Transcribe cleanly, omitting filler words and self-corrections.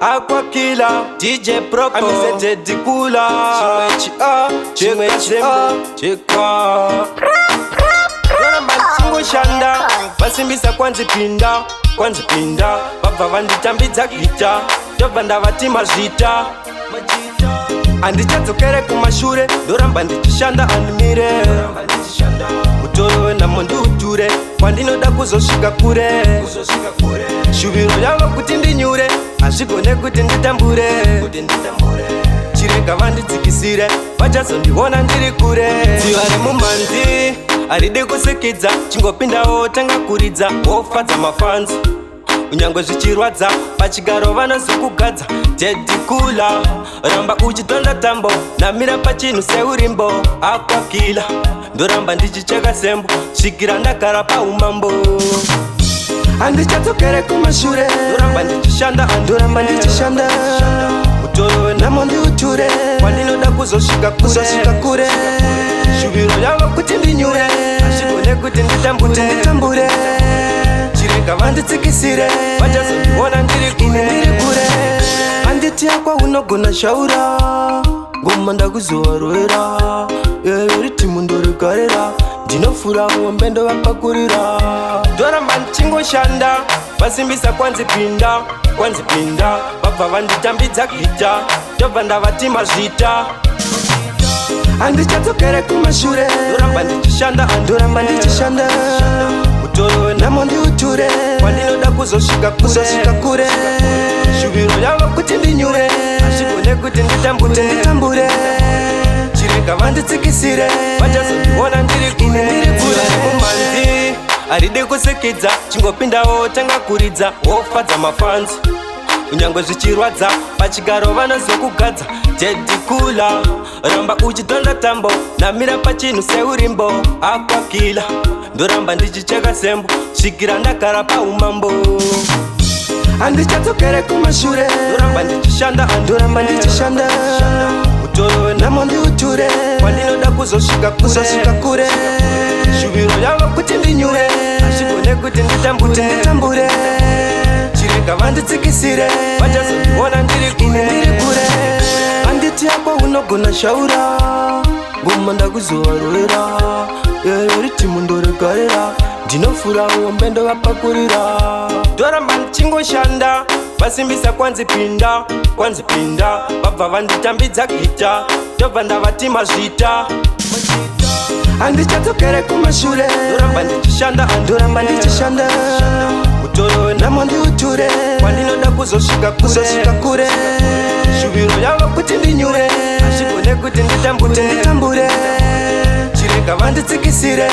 Aqua killer, DJ Propoll, amizete kula. Chimwe chikwa. Ndoramba ndichishanda, vasimbisa kwanzipinda. Vabva vanditambidza gita, ndobva ndavati mazvita. Andichadzokere kumashure, ndoramba ndichishanda andimire. Mutoro wenhamo ndiuture, kwandinoda kuzosvika kure. Shuviro yavo kuti ndinyure, hazvigone kuti nditambure. Chirega vandidzikisire, vachazondiona ndiri kure. Dziva remumanzi haridi kusikidza, chingopindawo tanga kuridza, wofadza mafanzi. Unyangwe zvichirwadza, pachigaro vanozokugadza. Dedi kula, ramba uchitonda tambo, namira pachinhu seurimbo. Aqua killer, ndoramba ndichicheka sembo, svikira ndagara paumambo. Andichadzokere kumashure, ndoramba ndichishanda. Mutoro wenhamo ndiuture, kwandinoda kuzosvika kure. Shuviro yavo kuti ndinyure, hazvigone kuti nditambure. Chirega vanditsikisire, vachazondiona ndiri kure. Anditi Aqua unogona shaura, ngoma ndakuzovarwera. Riti mundoregarera, ndinofura mwombe ndovapakurira. Ndoramba ndichingoshanda, vasimbisa kwanzipinda. Vabva vanditambidza gita, ndobva ndavati mazvita. Andichadzokere kumashure, ndoramba ndichishanda. Mutoro wenhamo ndiuture, kwandinoda kuzosvika kure. Shuviro yavo kuti ndinyure, hazvigone kuti nditambure. Chirega vanditsikisire, vachazondiona ndiri kure. Mumanzi haridi kusikidza, chingopindawo tanga kuridza, wofadza mafanzi. Unyangwe zvichirwadza, pachigaro vanozokugadza. Dedi kula, ramba uchitonda tambo, namira pachinhu seurimbo. Aqua killer, ndoramba ndichicheka sembo, svikira ndagara paumambo. Andichadzokere kumashure, ndoramba ndichishanda. Mutoro wenhamo ndiuture, kwandinoda kuzosvika kure. Shuviro yavo kuti ndinyure, hazvigone kuti nditambure. Chirega vanditsikisire, vachazondiona ndiri kure. Anditi Aqua unogona shaura, ngoma ndakuzovarwera. Riti mundoregarera, ndinofura mwombe ndovapakurira. Ndoramba ndichingoshanda, vasimbisa kwanzipinda. Vabva vanditambidza gita, ndobva ndavati mazvita. Andichadzokere kumashure, ndoramba ndichishanda. Mutoro wenhamo ndiuture, kwandinoda kuzosvika kure. Shuviro yavo kuti ndinyure, hazvigone kuti nditambure. Chirega vanditsikisire,